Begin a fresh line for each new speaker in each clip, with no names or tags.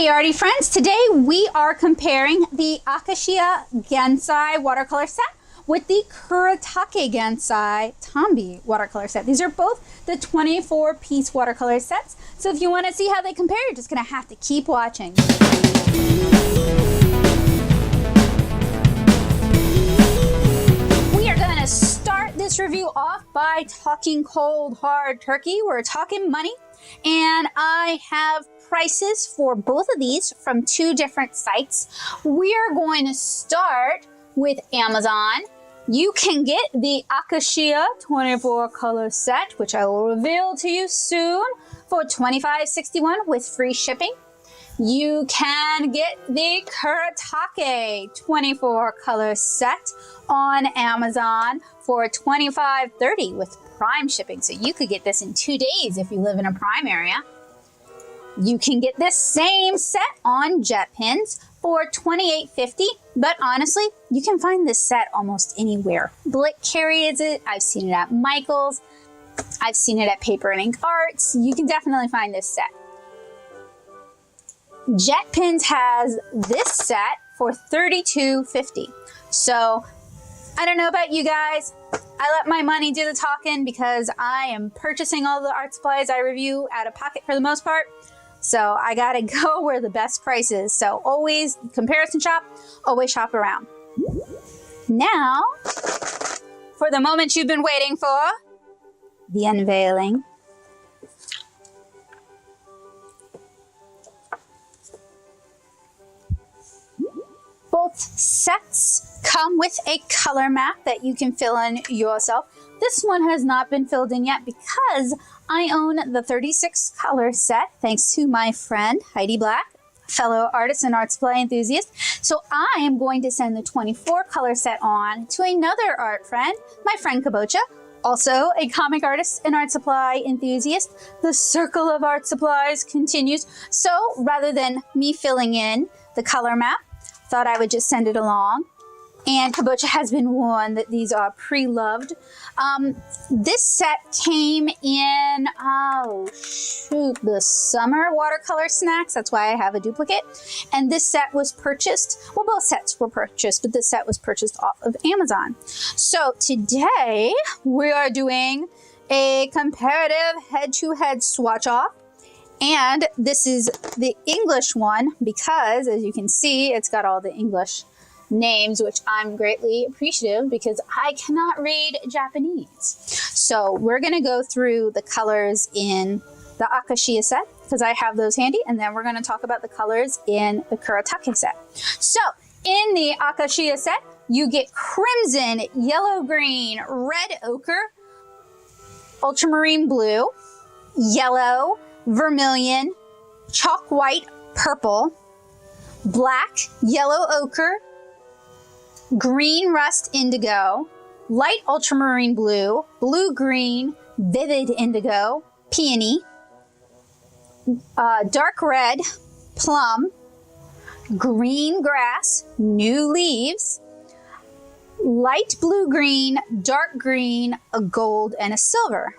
Howdy arty friends, today we are comparing the Akashiya Gansai watercolor set with the Kuretake Gansai Tambi watercolor set. These are both the 24-piece watercolor sets, so if you want to see how they compare, you're just going to have to keep watching. We are going to start this review off by talking cold hard turkey. We're talking money, and I have prices for both of these from two different sites. We are going to start with Amazon. You can get the Akashiya 24 color set, which I will reveal to you soon, for $25.61 with free shipping. You can get the Kuretake 24 color set on Amazon for $25.30 with Prime shipping. So you could get this in 2 days if you live in a Prime area. You can get this same set on jet pins for $28.50, but honestly, you can find this set almost anywhere. Blick carries it. I've seen it at Michael's. I've seen it at Paper and Ink Arts. You can definitely find this set. Jet Pins has this set for $32.50. So I don't know about you guys. I let my money do the talking because I am purchasing all the art supplies I review out of pocket for the most part. So I gotta go where the best price is. So always comparison shop, always shop around. Now, for the moment you've been waiting for, the unveiling. Both sets come with a color map that you can fill in yourself. This one has not been filled in yet because I own the 36 color set thanks to my friend Heidi Black, fellow artist and art supply enthusiast. So I am going to send the 24 color set on to another art friend, my friend Kabocha, also a comic artist and art supply enthusiast. The circle of art supplies continues. So rather than me filling in the color map, thought I would just send it along. And Kabocha has been warned that these are pre-loved. This set came in, the summer watercolor snacks. That's why I have a duplicate. And this set was purchased, well, both sets were purchased, but this set was purchased off of Amazon. So today we are doing a comparative head-to-head swatch off. And this is the English one because, as you can see, it's got all the English names, which I'm greatly appreciative because I cannot read Japanese. So we're going to go through the colors in the Akashiya set because I have those handy, and then we're going to talk about the colors in the Kuretake set. So in the Akashiya set, you get crimson, yellow green, red ochre, ultramarine blue, yellow, vermilion, chalk white, purple, black, yellow ochre, green rust indigo, light ultramarine blue, blue green, vivid indigo, peony, dark red, plum, green grass, new leaves, light blue green, dark green, a gold, and a silver.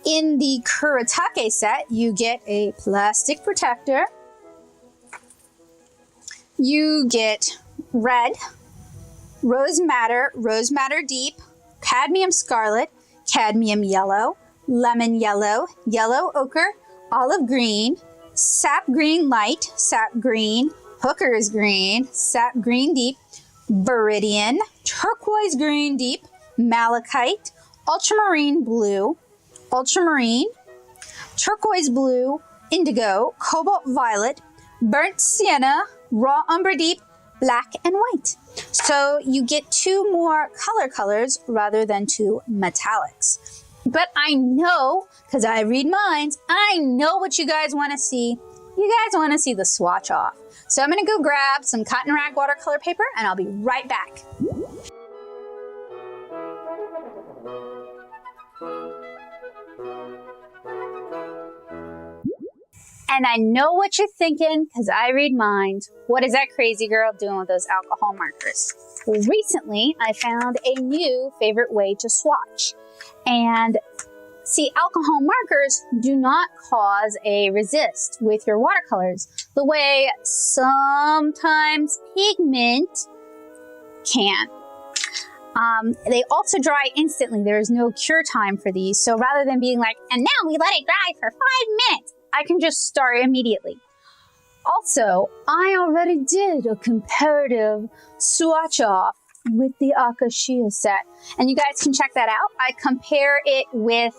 In the Kuretake set, you get a plastic protector. You get red, rose madder deep, cadmium scarlet, cadmium yellow, lemon yellow, yellow ochre, olive green, sap green light, sap green, hooker's green, sap green deep, viridian, turquoise green deep, malachite, ultramarine blue, ultramarine, turquoise blue, indigo, cobalt violet, burnt sienna, raw umber deep, black and white. So you get two more colors rather than two metallics. But I know, because I read minds, I know what you guys want to see. You guys want to see the swatch off. So I'm going to go grab some cotton rag watercolor paper and I'll be right back. And I know what you're thinking, because I read minds. What is that crazy girl doing with those alcohol markers? Well, recently, I found a new favorite way to swatch. And See, alcohol markers do not cause a resist with your watercolors the way sometimes pigment can. They also dry instantly. There is no cure time for these. So rather than being like, and now we let it dry for 5 minutes, I can just start immediately. Also, I already did a comparative swatch off with the Akashiya set, and you guys can check that out. I compare it with,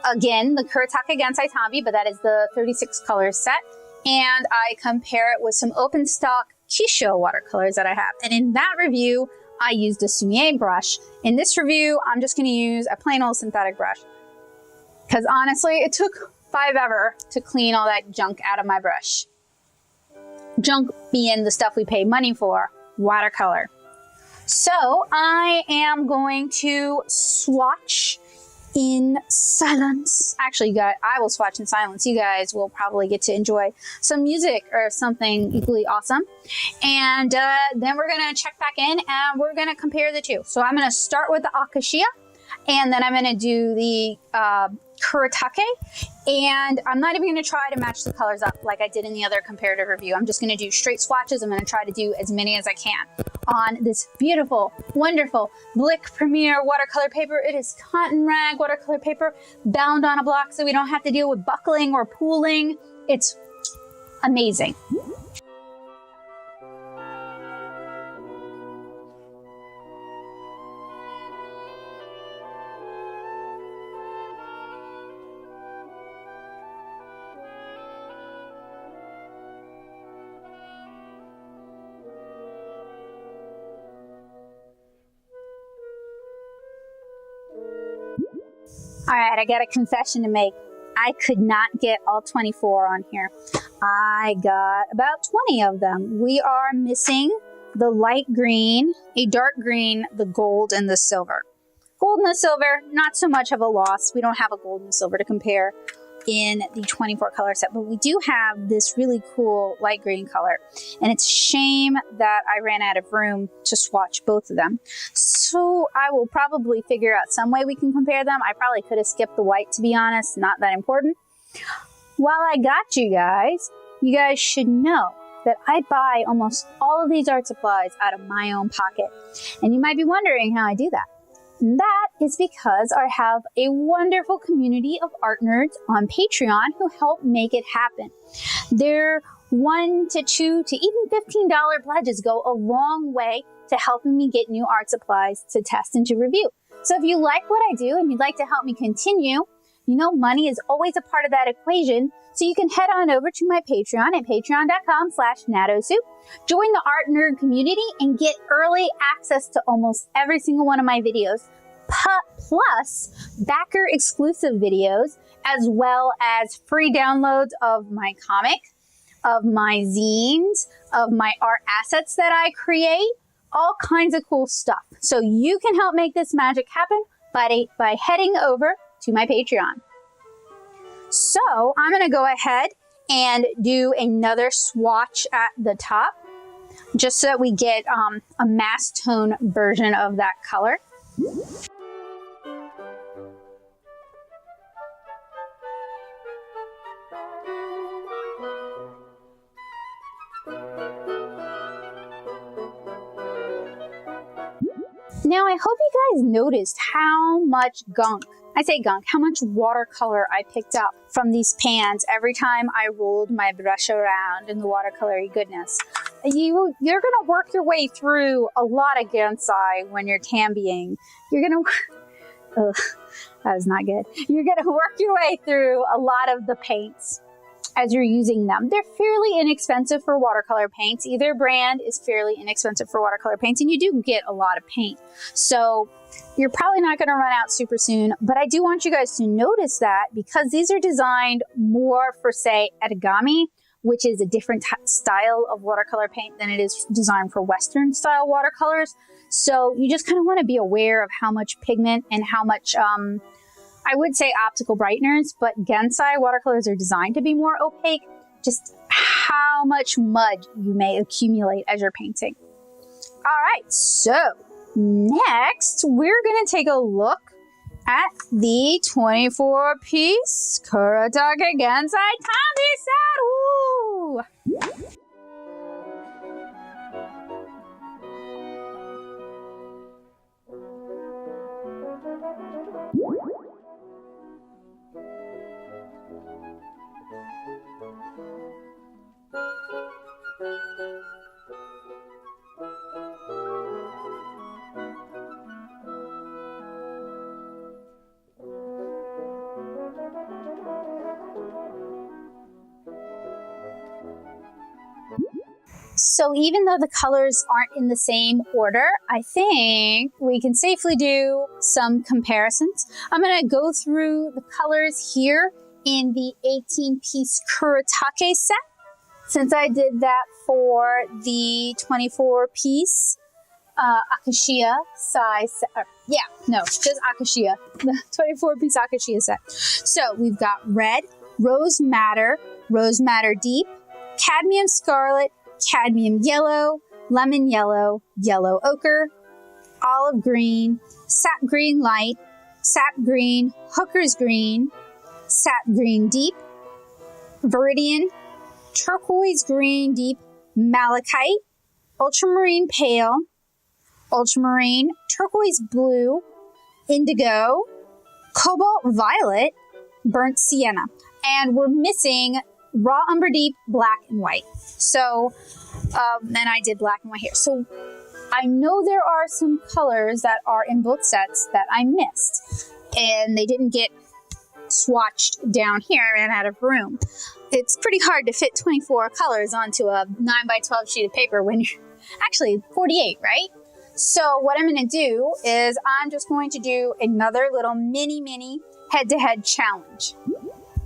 again, the Kuretake Gansai Tambi, but that is the 36 color set, and I compare it with some open stock Kisho watercolors that I have. And in that review, I used a Soni brush. In this review, I'm just going to use a plain old synthetic brush, because honestly, it took forever to clean all that junk out of my brush. Junk being the stuff we pay money for, watercolor. So I am going to swatch in silence. Actually, guys, I will swatch in silence. You guys will probably get to enjoy some music or something equally awesome. And then we're going to check back in and we're going to compare the two. So I'm going to start with the Akashiya, and then I'm going to do the Kuretake, and I'm not even going to try to match the colors up like I did in the other comparative review. I'm just going to do straight swatches. I'm going to try to do as many as I can on this beautiful, wonderful Blick Premier watercolor paper. It is cotton rag watercolor paper bound on a block so we don't have to deal with buckling or pooling. It's amazing. All right, I got a confession to make. I could not get all 24 on here. I got about 20 of them. We are missing the light green, a dark green, the gold, and the silver. Gold and the silver, not so much of a loss. We don't have a gold and silver to compare in the 24 color set, but we do have this really cool light green color. And it's a shame that I ran out of room to swatch both of them. So I will probably figure out some way we can compare them. I probably could have skipped the white, to be honest, not that important. While I got you guys should know that I buy almost all of these art supplies out of my own pocket. And you might be wondering how I do that. And that is because I have a wonderful community of art nerds on Patreon who help make it happen. Their $1 to $2 to even $15 pledges go a long way to helping me get new art supplies to test and to review. So if you like what I do and you'd like to help me continue, you know money is always a part of that equation. So you can head on over to my Patreon at patreon.com/natosoup. Join the art nerd community and get early access to almost every single one of my videos, plus backer exclusive videos, as well as free downloads of my comic, of my zines, of my art assets that I create, all kinds of cool stuff. So you can help make this magic happen by heading over to my Patreon. So I'm going to go ahead and do another swatch at the top, just so that we get a mass tone version of that color. Now, I hope you guys noticed how much gunk, I say gunk, how much watercolor I picked up from these pans every time I rolled my brush around in the watercolory goodness. You're going to work your way through a lot of Gansai when you're tambying. You're going to, ugh, that was not good. You're going to work your way through a lot of the paints as you're using them. They're fairly inexpensive for watercolor paints. Either brand is fairly inexpensive for watercolor paints, and you do get a lot of paint. So you're probably not going to run out super soon, but I do want you guys to notice that because these are designed more for, say, origami, which is a different style of watercolor paint than it is designed for Western style watercolors. So you just kind of want to be aware of how much pigment and how much, I would say optical brighteners, but Gansai watercolors are designed to be more opaque, just how much mud you may accumulate as you're painting. All right, so next we're going to take a look at the 24-piece Kuretake Gansai Tambi set. Woo! So even though the colors aren't in the same order, I think we can safely do some comparisons. I'm going to go through the colors here in the 18-piece Kuretake set, since I did that for the 24-piece Akashiya size. Just Akashiya, the 24-piece Akashiya set. So we've got red, rose madder deep, cadmium scarlet, cadmium yellow, lemon yellow, yellow ochre, olive green, sap green light, sap green, hooker's green, sap green deep, Vermillion, turquoise green deep, malachite, ultramarine pale, ultramarine, turquoise blue, indigo, cobalt violet, burnt sienna. And we're missing raw umber deep, black and white. So, and I did black and white here. So I know there are some colors that are in both sets that I missed, and they didn't get swatched down here. I ran out of room. It's pretty hard to fit 24 colors onto a 9x12 sheet of paper when you're actually 48, right? So what I'm going to do is I'm just going to do another little mini head-to-head challenge.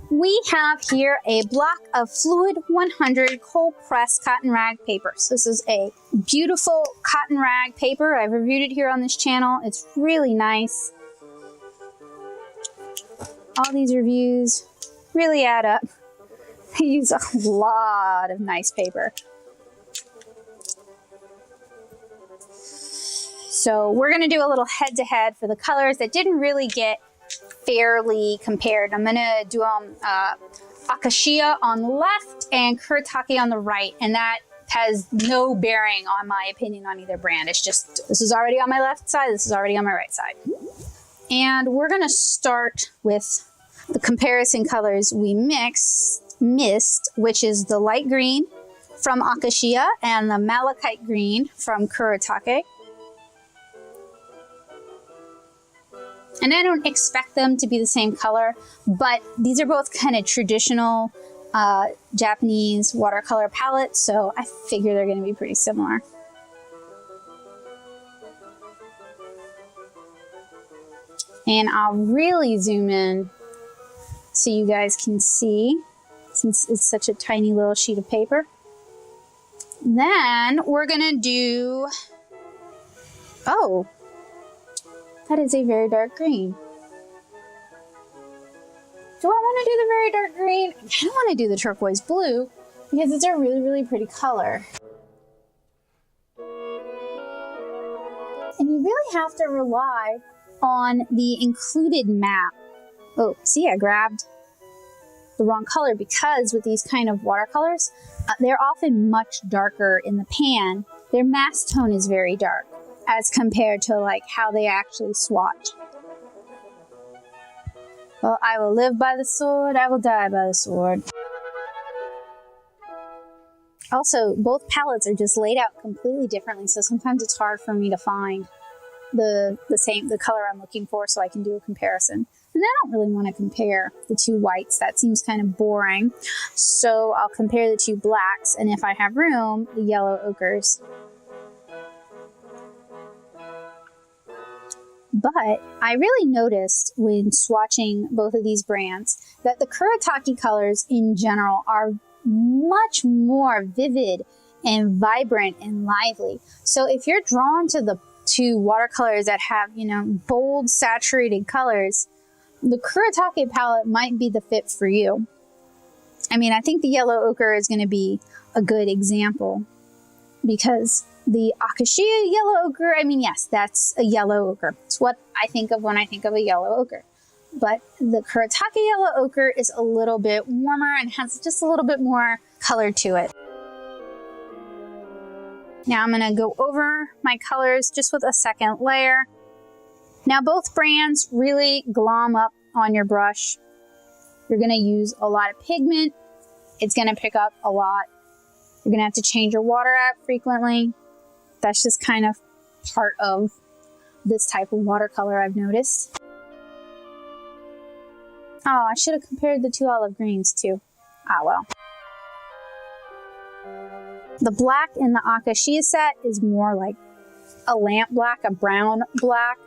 We have here a block of Fluid 100 cold pressed cotton rag paper. So this is a beautiful cotton rag paper. I've reviewed it here on this channel. It's really nice. All these reviews really add up. I use a lot of nice paper. So we're going to do a little head-to-head for the colors that didn't really get fairly compared. I'm going to do Akashiya on the left and Kuretake on the right, and that has no bearing on my opinion on either brand. It's just, this is already on my left side, this is already on my right side. And we're going to start with the comparison colors we missed, which is the light green from Akashiya and the malachite green from Kuretake. And I don't expect them to be the same color, but these are both kind of traditional Japanese watercolor palettes, so I figure they're going to be pretty similar. And I'll really zoom in so you guys can see, since it's such a tiny little sheet of paper. Then we're going to do, oh, that is a very dark green. Do I want to do the very dark green? I kind of want to do the turquoise blue because it's a really pretty color. And you really have to rely on the included map. Oh, see, I grabbed the wrong color because with these kind of watercolors, they're often much darker in the pan. Their mass tone is very dark as compared to like how they actually swatch. Well, I will live by the sword, I will die by the sword. Also, both palettes are just laid out completely differently, so sometimes it's hard for me to find the color I'm looking for so I can do a comparison. And I don't really want to compare the two whites. That seems kind of boring. So I'll compare the two blacks, and if I have room, the yellow ochres. But I really noticed when swatching both of these brands that the Kuretake colors in general are much more vivid and vibrant and lively. So if you're drawn to the two watercolors that have, you know, bold, saturated colors, the Kuretake palette might be the fit for you. I mean, I think the yellow ochre is going to be a good example because The Akashiya yellow ochre, I mean, yes, that's a yellow ochre. It's what I think of when I think of a yellow ochre. But the Kuretake yellow ochre is a little bit warmer and has just a little bit more color to it. Now I'm going to go over my colors just with a second layer. Now both brands really glom up on your brush. You're going to use a lot of pigment. It's going to pick up a lot. You're going to have to change your water out frequently. That's just kind of part of this type of watercolor, I've noticed. Oh, I should have compared the two olive greens too. Ah, well. The black in the Akashiya set is more like a lamp black, a brown black.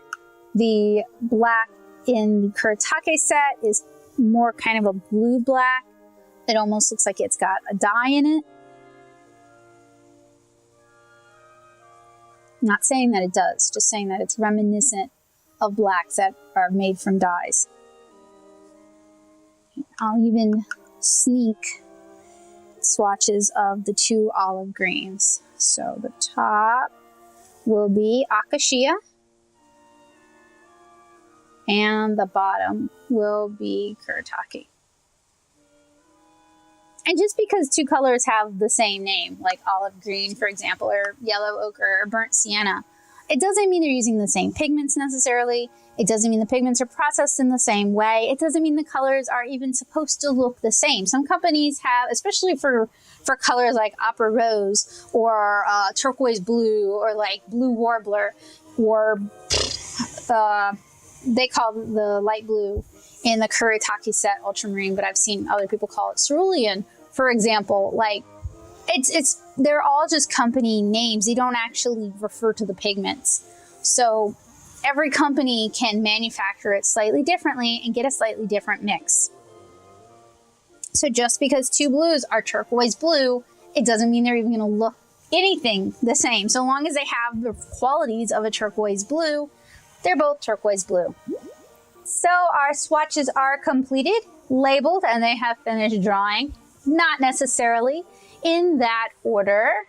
The black in the Kuretake set is more kind of a blue black. It almost looks like it's got a dye in it. Not saying that it does, just saying that it's reminiscent of blacks that are made from dyes. I'll even sneak swatches of the two olive greens. So the top will be Akashiya and the bottom will be Kuretake. And just because two colors have the same name, like olive green, for example, or yellow ochre or burnt sienna, it doesn't mean they're using the same pigments necessarily. It doesn't mean the pigments are processed in the same way. It doesn't mean the colors are even supposed to look the same. Some companies have, especially for colors like Opera Rose or turquoise blue or like blue warbler, or they call the light blue in the Kuretake set Ultramarine, but I've seen other people call it cerulean, for example. Like they're all just company names. They don't actually refer to the pigments. So every company can manufacture it slightly differently and get a slightly different mix. So just because two blues are turquoise blue, it doesn't mean they're even going to look anything the same. So long as they have the qualities of a turquoise blue, they're both turquoise blue. So our swatches are completed, labeled, and they have finished drying. Not necessarily in that order.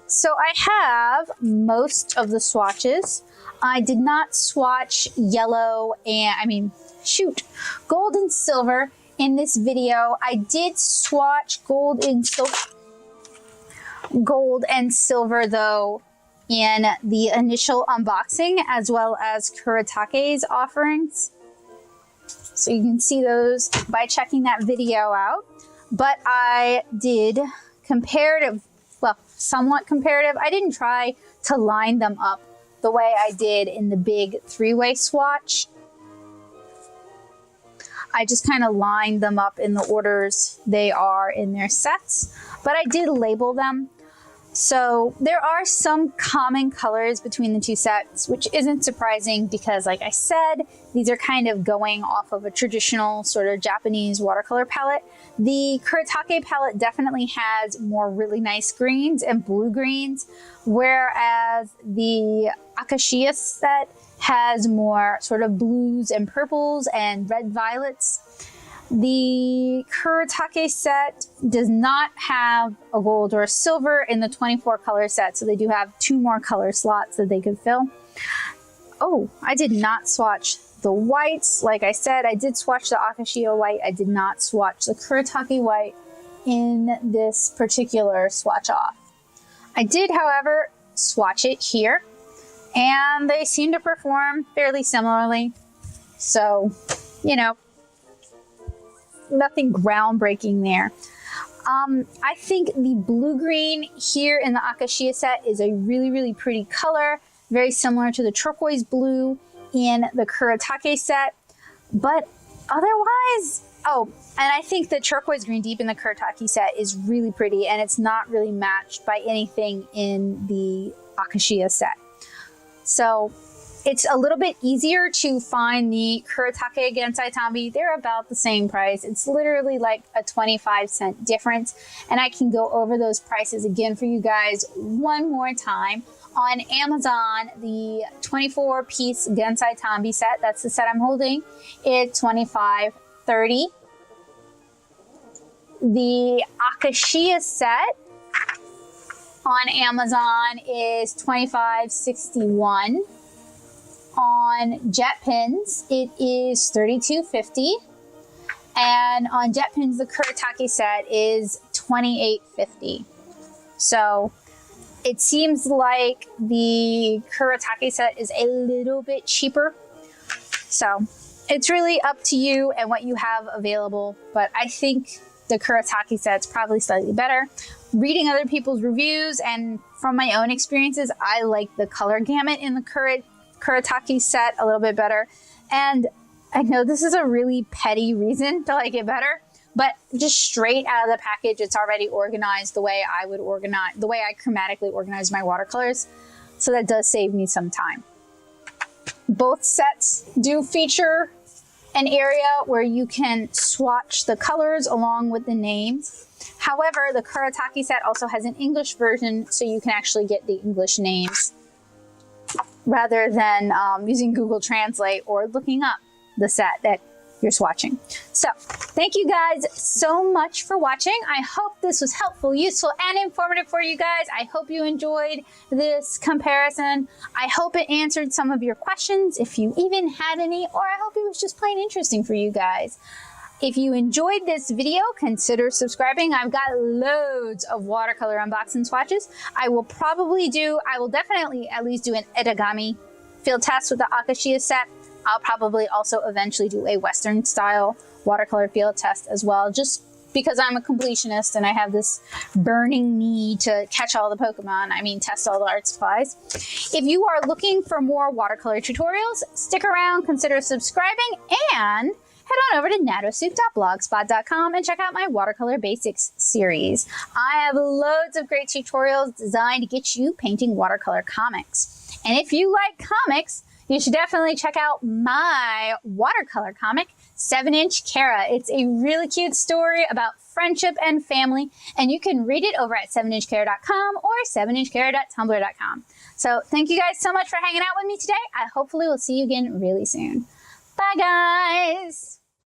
So I have most of the swatches. I did not swatch yellow and, gold and silver in this video. I did swatch gold and silver though in the initial unboxing, as well as Kuretake's offerings. So you can see those by checking that video out. But I did somewhat comparative. I didn't try to line them up the way I did in the big three-way swatch. I just kind of lined them up in the orders they are in their sets, but I did label them. So there are some common colors between the two sets, which isn't surprising because, like I said, these are kind of going off of a traditional sort of Japanese watercolor palette. The Kuretake palette definitely has more really nice greens and blue greens, whereas the Akashiya set has more sort of blues and purples and red violets. The Kuretake set does not have a gold or a silver in the 24 color set, so they do have 2 more color slots that they could fill. Oh, I did not swatch the whites. Like I said, I did swatch the Akashiya white. I did not swatch the Kuretake white in this particular swatch off. I did, however, swatch it here, and they seem to perform fairly similarly. So, you know, nothing groundbreaking there. I think the blue-green here in the Akashiya set is a really, really pretty color, very similar to the turquoise blue in the Kuretake set. But otherwise, oh, and I think the turquoise green deep in the Kuretake set is really pretty, and it's not really matched by anything in the Akashiya set. So it's a little bit easier to find the Kuretake Gansai Tambi. They're about the same price. It's literally like a 25-cent difference. And I can go over those prices again for you guys one more time. On Amazon, the 24-piece Gansai Tambi set, that's the set I'm holding, it's $25.30. The Akashiya set on Amazon is $25.61. On JetPins, it is $32.50. And on JetPins, the Kuretake set is $28.50. So it seems like the Kuretake set is a little bit cheaper. So it's really up to you and what you have available. But I think the Kuretake set's probably slightly better. Reading other people's reviews and from my own experiences, I like the color gamut in the Kuretake set a little bit better. And I know this is a really petty reason to like it better, but just straight out of the package, it's already organized the way I would organize, the way I chromatically organize my watercolors. So that does save me some time. Both sets do feature an area where you can swatch the colors along with the names. However, the Kuretake set also has an English version, so you can actually get the English names rather than using Google Translate or looking up the set that you're swatching. So thank you guys so much for watching. I hope this was helpful, useful, and informative for you guys. I hope you enjoyed this comparison. I hope it answered some of your questions, if you even had any, or I hope it was just plain interesting for you guys. If you enjoyed this video, consider subscribing. I've got loads of watercolor unboxing swatches. I will definitely at least do an origami field test with the Akashiya set. I'll probably also eventually do a Western style watercolor field test as well, just because I'm a completionist and I have this burning need to catch all the Pokemon, test all the art supplies. If you are looking for more watercolor tutorials, stick around, consider subscribing, and head on over to natosoup.blogspot.com and check out my Watercolor Basics series. I have loads of great tutorials designed to get you painting watercolor comics. And if you like comics, you should definitely check out my watercolor comic, 7-Inch Kara. It's a really cute story about friendship and family, and you can read it over at 7inchkara.com or 7inchkara.tumblr.com. So thank you guys so much for hanging out with me today. I hopefully will see you again really soon. Bye, guys.